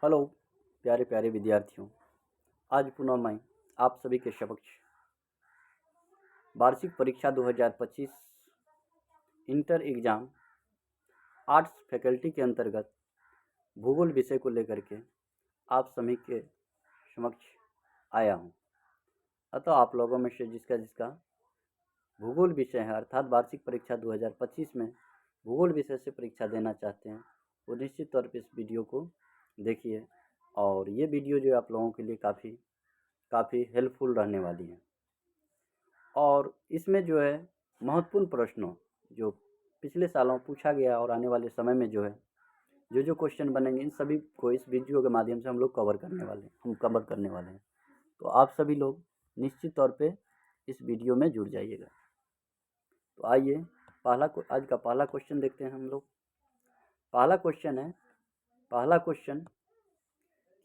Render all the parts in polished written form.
Hello प्यारे प्यारे विद्यार्थियों, आज पुनः मैं आप सभी के समक्ष वार्षिक परीक्षा 2025 इंटर एग्ज़ाम आर्ट्स फैकल्टी के अंतर्गत भूगोल विषय को लेकर के आप सभी के समक्ष आया हूं। अतः आप लोगों में से जिसका जिसका भूगोल विषय है अर्थात वार्षिक परीक्षा 2025 में भूगोल विषय से परीक्षा देना चाहते हैं वो निश्चित तौर पर इस वीडियो को देखिए और ये वीडियो जो आप लोगों के लिए काफ़ी हेल्पफुल रहने वाली है। और इसमें जो है महत्वपूर्ण प्रश्नों जो पिछले सालों पूछा गया और आने वाले समय में जो है जो क्वेश्चन बनेंगे इन सभी को इस वीडियो के माध्यम से हम कवर करने वाले हैं। तो आप सभी लोग निश्चित तौर पे इस वीडियो में जुड़ जाइएगा। तो आइए आज का पहला क्वेश्चन देखते हैं हम लोग। पहला क्वेश्चन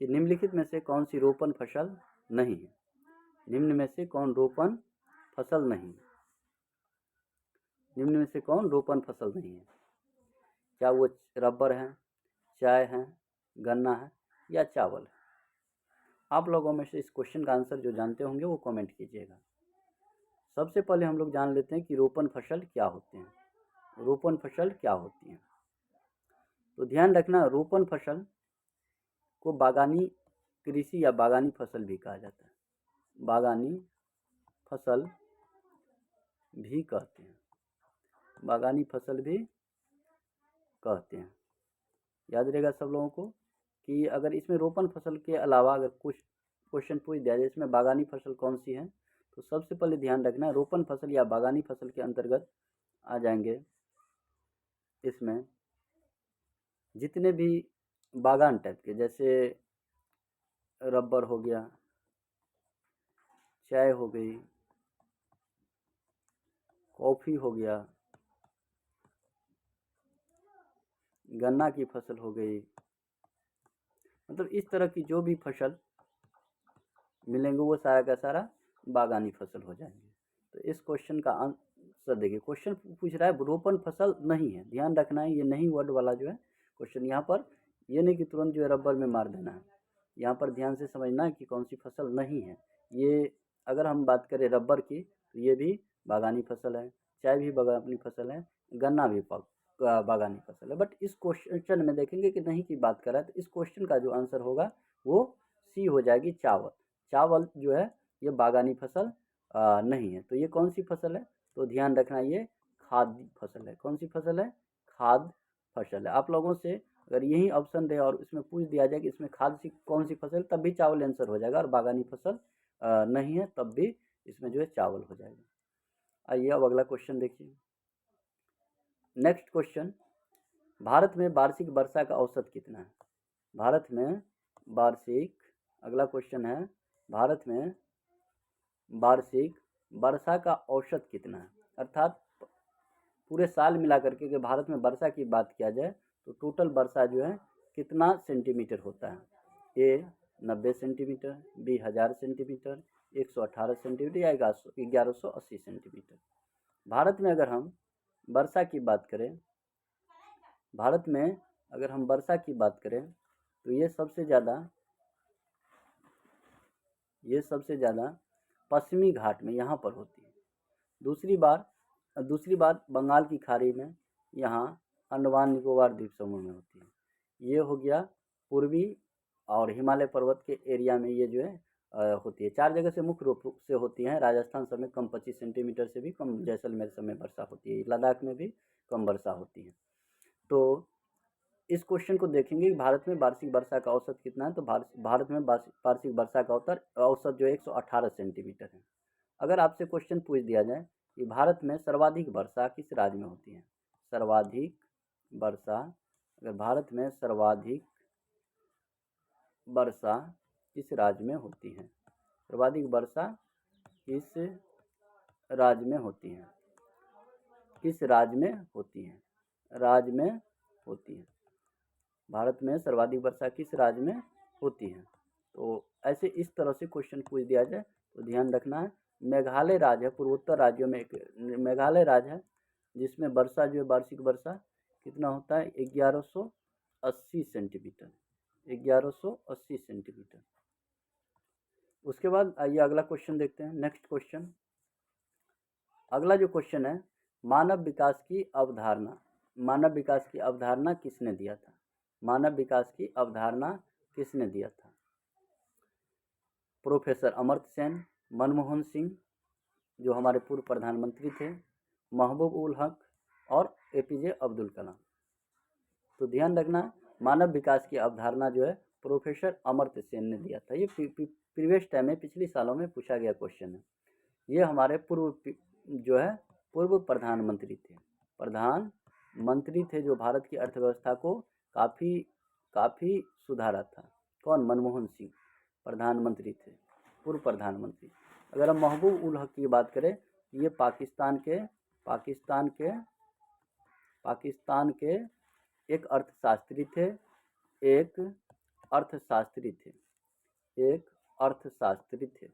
कि निम्नलिखित में से कौन सी रोपण फसल नहीं है। निम्न में से कौन रोपण फसल नहीं है। निम्न में से कौन रोपण फसल नहीं है। क्या वो रबर है, चाय है, गन्ना है या चावल है। आप लोगों में से इस क्वेश्चन का आंसर जो जानते होंगे वो कमेंट कीजिएगा। सबसे पहले हम लोग जान लेते हैं कि रोपण फसल क्या होते हैं। रोपण फसल क्या होती है। तो ध्यान रखना, रोपण फसल को बागानी कृषि या बागानी फसल भी कहा जाता है। बागानी फसल भी कहते हैं। बागानी फसल भी कहते हैं। याद रहेगा सब लोगों को कि अगर इसमें रोपण फसल के अलावा अगर कुछ क्वेश्चन पूछ दिया जाए इसमें बागानी फसल कौन सी है, तो सबसे पहले ध्यान रखना रोपण फसल या बागानी फसल के अंतर्गत आ जाएंगे इसमें जितने भी बागान टाइप के, जैसे रबर हो गया, चाय हो गई, कॉफ़ी हो गया, गन्ना की फसल हो गई, मतलब इस तरह की जो भी फसल मिलेंगे वो सारा का सारा बागानी फसल हो जाएंगे। तो इस क्वेश्चन का आंसर देखिए, क्वेश्चन पूछ रहा है रोपण फसल नहीं है। ध्यान रखना है ये नहीं वर्ड वाला जो है क्वेश्चन, यहाँ पर ये नहीं कि तुरंत जो है रबर में मार देना है। यहाँ पर ध्यान से समझना है कि कौन सी फसल नहीं है। ये अगर हम बात करें रबर की तो ये भी बागानी फसल है, चाय भी बागानी फसल है, गन्ना भी बागानी फसल है। बट इस क्वेश्चन में देखेंगे कि नहीं की बात कर रहा है, तो इस क्वेश्चन का जो आंसर होगा वो सी हो जाएगी, चावल। चावल जो है ये बागानी फसल नहीं है। तो ये कौन सी फसल है, तो ध्यान रखना ये खाद्य फसल है। कौन सी फसल है, खाद्य फसल है। आप लोगों से अगर यही ऑप्शन रहे और इसमें पूछ दिया जाए कि इसमें खाद्य सी कौन सी फसल, तब भी चावल आंसर हो जाएगा, और बागानी फसल नहीं है तब भी इसमें जो है चावल हो जाएगा। आइए अब अगला क्वेश्चन देखिए। नेक्स्ट क्वेश्चन, भारत में वार्षिक वर्षा का औसत कितना है। भारत में वार्षिक, अगला क्वेश्चन है, भारत में वार्षिक वर्षा का औसत कितना है। अर्थात पूरे साल मिला करके अगर भारत में वर्षा की बात किया जाए तो टोटल वर्षा जो है कितना सेंटीमीटर होता है। ए 90 सेंटीमीटर, बी 1000 सेंटीमीटर, 118 सेंटीमीटर या 1180 सेंटीमीटर। भारत में अगर हम वर्षा की बात करें, भारत में अगर हम वर्षा की बात करें तो ये सबसे ज़्यादा पश्चिमी घाट में यहाँ पर होती है। दूसरी बात बंगाल की खाड़ी में, यहाँ अंडमान निकोबार द्वीप समूह में होती है। ये हो गया पूर्वी और हिमालय पर्वत के एरिया में ये जो है होती है। 4 जगह से मुख्य रूप से होती हैं। राजस्थान समेत कम 25 सेंटीमीटर से भी कम, जैसलमेर समय वर्षा होती है, लद्दाख में भी कम वर्षा होती है। तो इस क्वेश्चन को देखेंगे कि भारत में वार्षिक वर्षा का औसत कितना है। तो भारत में वार्षिक वर्षा का औसत जो है 118 सेंटीमीटर है। अगर आपसे क्वेश्चन पूछ दिया जाए कि भारत में सर्वाधिक वर्षा किस राज्य में होती है। सर्वाधिक वर्षा, अगर भारत में सर्वाधिक वर्षा किस राज्य में होती है। सर्वाधिक वर्षा किस राज्य में होती है। किस राज्य में होती है। राज्य में होती है। भारत में सर्वाधिक वर्षा किस राज्य में होती है। तो ऐसे इस तरह से क्वेश्चन पूछ दिया जाए तो ध्यान रखना है मेघालय राज्य है, पूर्वोत्तर राज्यों में एक मेघालय राज्य है जिसमें वर्षा जो है वार्षिक वर्षा कितना होता है 1180 सेंटीमीटर। 1180 सेंटीमीटर। उसके बाद आइए अगला क्वेश्चन देखते हैं। नेक्स्ट क्वेश्चन, अगला जो क्वेश्चन है, मानव विकास की अवधारणा, मानव विकास की अवधारणा किसने दिया था? मानव विकास की अवधारणा किसने दिया था? प्रोफेसर अमर्त्य सेन, मनमोहन सिंह जो हमारे पूर्व प्रधानमंत्री थे, महबूब उल हक और एपीजे अब्दुल कलाम। तो ध्यान रखना, मानव विकास की अवधारणा जो है प्रोफेसर अमर्त्य सेन ने दिया था। ये प्रीवियस टाइम में, पिछले सालों में पूछा गया क्वेश्चन है। ये हमारे पूर्व प्रधानमंत्री थे, प्रधानमंत्री थे जो भारत की अर्थव्यवस्था को काफ़ी सुधारा था। कौन? मनमोहन सिंह प्रधानमंत्री थे, पूर्व प्रधानमंत्री। अगर हम महबूब उल हक की बात करें, ये पाकिस्तान के एक अर्थशास्त्री थे, एक अर्थशास्त्री थे।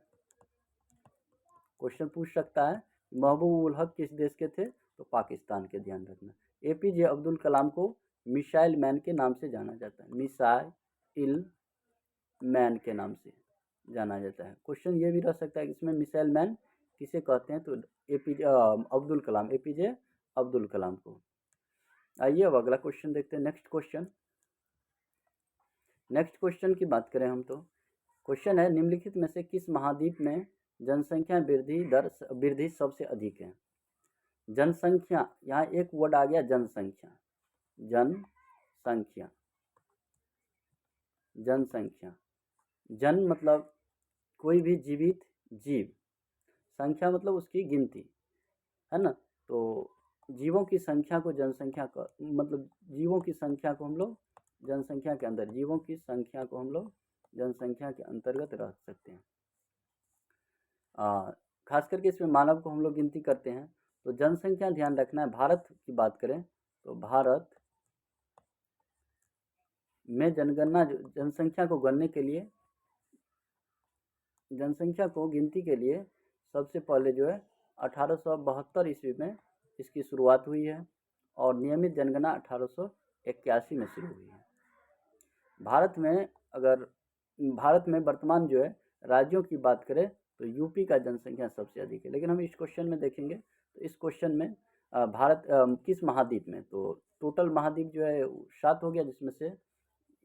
क्वेश्चन पूछ सकता है महबूब उल हक किस देश के थे? तो पाकिस्तान के। ध्यान रखना। एपीजे अब्दुल कलाम को मिसाइल मैन के नाम से जाना जाता है, मिसाइल मैन के नाम से जाना जाता है। क्वेश्चन ये भी रह सकता है कि इसमें मिसाइल मैन किसे कहते हैं? तो एपीजे अब्दुल कलाम को। आइए अब अगला क्वेश्चन देखते हैं। नेक्स्ट क्वेश्चन की बात करें हम, तो क्वेश्चन है, निम्नलिखित में से किस महाद्वीप में जनसंख्या वृद्धि सबसे अधिक है? जनसंख्या, यहाँ एक वर्ड आ गया जनसंख्या। जन मतलब कोई भी जीवित जीव, संख्या मतलब उसकी गिनती, है ना। तो जीवों की संख्या को जनसंख्या का मतलब जीवों की संख्या को हम लोग जनसंख्या के अंदर, जीवों की संख्या को हम लोग जनसंख्या के अंतर्गत रख सकते हैं। खास करके इसमें मानव को हम लोग गिनती करते हैं। तो जनसंख्या ध्यान रखना है। भारत की बात करें तो भारत में जनगणना, जनसंख्या को गिनती के लिए सबसे पहले जो है 1872 ईस्वी में इसकी शुरुआत हुई है और नियमित जनगणना 1881 में शुरू हुई है। भारत में वर्तमान जो है राज्यों की बात करें तो यूपी का जनसंख्या सबसे अधिक है। लेकिन हम इस क्वेश्चन में देखेंगे तो इस क्वेश्चन में भारत किस महाद्वीप में, तो टोटल महाद्वीप जो है 7 हो गया, जिसमें से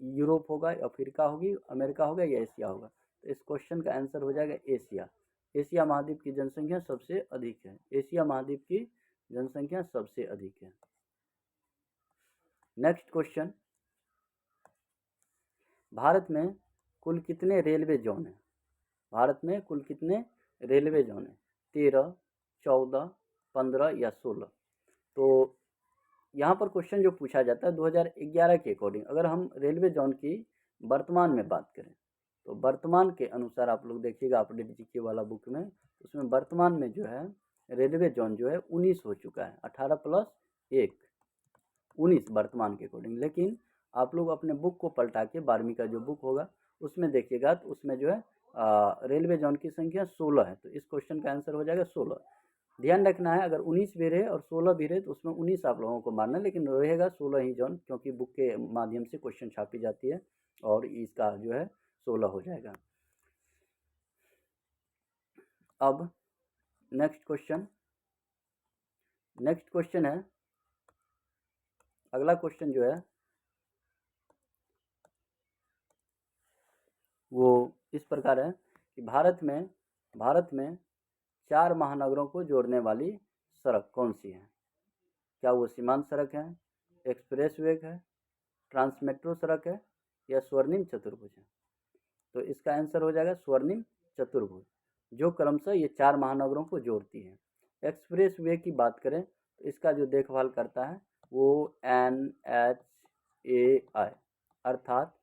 यूरोप होगा, अफ्रीका होगी, अमेरिका होगा या एशिया होगा। तो इस क्वेश्चन का आंसर हो जाएगा एशिया। एशिया महाद्वीप की जनसंख्या सबसे अधिक है। एशिया महाद्वीप की जनसंख्या सबसे अधिक है। नेक्स्ट क्वेश्चन, भारत में कुल कितने रेलवे जोन हैं? भारत में कुल कितने रेलवे जोन हैं? 13, 14, 15 या 16? तो यहाँ पर क्वेश्चन जो पूछा जाता है 2011 के अकॉर्डिंग, अगर हम रेलवे जोन की वर्तमान में बात करें तो वर्तमान के अनुसार आप लोग देखिएगा अपडेट जीके वाला बुक में, उसमें वर्तमान में जो है रेलवे जोन जो है 19 हो चुका है। 18 + 1 19 वर्तमान के अकॉर्डिंग। लेकिन आप लोग अपने बुक को पलटा के 12वीं का जो बुक होगा उसमें देखिएगा तो उसमें जो है रेलवे जोन की संख्या 16 है। तो इस क्वेश्चन का आंसर हो जाएगा 16। ध्यान रखना है, अगर 19 भी रहे और 16 भी रहे तो उसमें 19 आप लोगों को मानना है, लेकिन रहेगा 16 ही जोन, क्योंकि बुक के माध्यम से क्वेश्चन छापी जाती है और इसका जो है 16 हो जाएगा। अब नेक्स्ट क्वेश्चन है, अगला क्वेश्चन जो है वो इस प्रकार है कि भारत में 4 महानगरों को जोड़ने वाली सड़क कौन सी है? क्या वो सीमांत सड़क है, एक्सप्रेस वे है, ट्रांसमेट्रो सड़क है या स्वर्णिम चतुर्भुज है? तो इसका आंसर हो जाएगा स्वर्णिम चतुर्भुज, जो क्रमशः ये 4 महानगरों को जोड़ती है। एक्सप्रेस वे की बात करें तो इसका जो देखभाल करता है वो NHAI अर्थात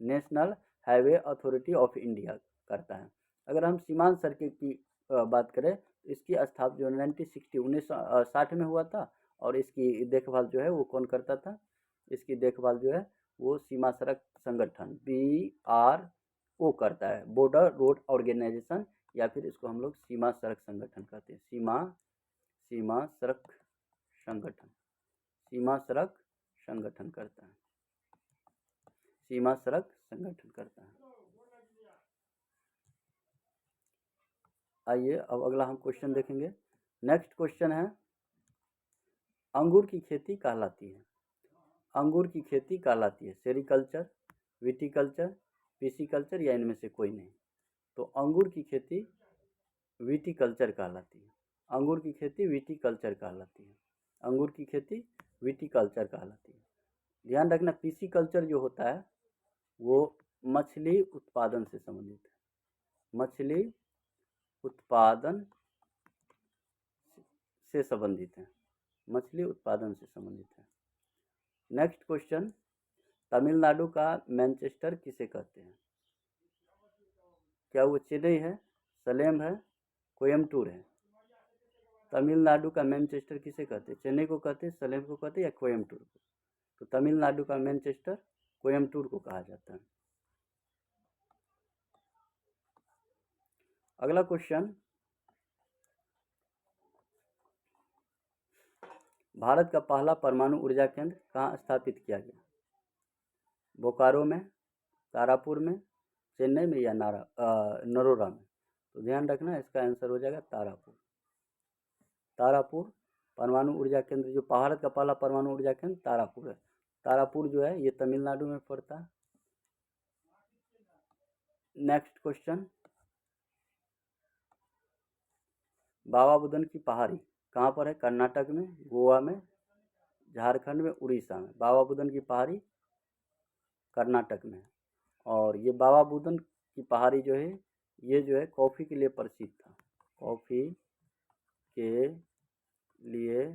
national highway authority of India करता है। अगर हम सीमांत सड़कें की बात करें तो इसकी स्थापना जो 1960 में हुआ था और इसकी देखभाल जो है वो कौन करता था? इसकी देखभाल जो है वो सीमा सड़क संगठन BRO करता है, बॉर्डर रोड ऑर्गेनाइजेशन, या फिर इसको हम लोग सीमा सड़क संगठन कहते हैं। सीमा सड़क संगठन करता है। सीमा सड़क संगठन करता है। आइए अब अगला हम क्वेश्चन देखेंगे। नेक्स्ट क्वेश्चन है, अंगूर की खेती कहलाती है। अंगूर की खेती कहलाती है सेरिकल्चर, विटिकल्चर, पिसिकल्चर या इनमें से कोई नहीं। तो अंगूर की खेती विटिकल्चर कहलाती है। अंगूर की खेती विटिकल्चर कहलाती है। अंगूर की खेती विटिकल्चर कहलाती है। ध्यान रखना, पिसिकल्चर जो होता है वो मछली उत्पादन से संबंधित है। मछली उत्पादन से संबंधित है। मछली उत्पादन से संबंधित है। नेक्स्ट क्वेश्चन, तमिलनाडु का मैनचेस्टर किसे कहते हैं? क्या वो चेन्नई है, सलेम है, कोयम्बटूर है? तमिलनाडु का मैनचेस्टर किसे कहते हैं? चेन्नई को कहते हैं, सलेम को कहते हैं या कोयम्बटूर को? तो तमिलनाडु का मैनचेस्टर कोयम्बटूर को कहा जाता है। अगला क्वेश्चन, भारत का पहला परमाणु ऊर्जा केंद्र कहाँ स्थापित किया गया? बोकारो में, तारापुर में, चेन्नई में या नरोरा में? तो ध्यान रखना, इसका आंसर हो जाएगा तारापुर। तारापुर परमाणु ऊर्जा केंद्र, जो भारत का पहला परमाणु ऊर्जा केंद्र तारापुर है। तारापुर जो है ये तमिलनाडु में पड़ता है। नेक्स्ट क्वेश्चन, बाबा बुदन की पहाड़ी कहाँ पर है? कर्नाटक में, गोवा में, झारखंड में, उड़ीसा में? बाबा बुदन की पहाड़ी कर्नाटक में। और ये बाबा बुदन की पहाड़ी जो है ये जो है कॉफ़ी के लिए प्रसिद्ध था। कॉफ़ी के लिए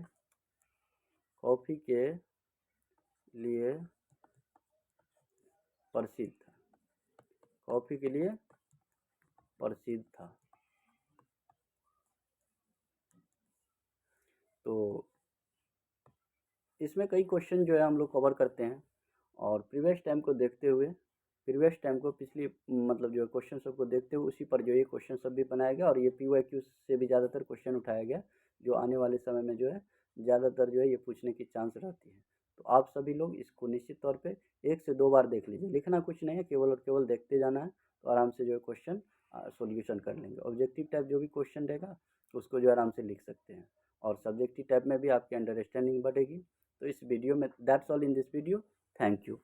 प्रसिद्ध था। कॉफ़ी के लिए प्रसिद्ध था। तो इसमें कई क्वेश्चन जो है हम लोग कवर करते हैं और प्रीवियस टाइम को देखते हुए, प्रीवियस टाइम को पिछली मतलब जो क्वेश्चन सब को देखते हुए उसी पर जो ये क्वेश्चन सब भी बनाया गया और ये PYQ से भी ज़्यादातर क्वेश्चन उठाया गया जो आने वाले समय में जो है ज़्यादातर जो है ये पूछने की चांस रहती है। तो आप सभी लोग इसको निश्चित तौर पे 1 से 2 बार देख लीजिए। लिखना कुछ नहीं है, केवल और केवल देखते जाना है, तो आराम से जो है क्वेश्चन सॉल्यूशन कर लेंगे। ऑब्जेक्टिव टाइप जो भी क्वेश्चन रहेगा उसको जो आराम से लिख सकते हैं और सब्जेक्टिव टाइप में भी आपकी अंडरस्टैंडिंग बढ़ेगी। तो इस वीडियो में that's all in this video. Thank you.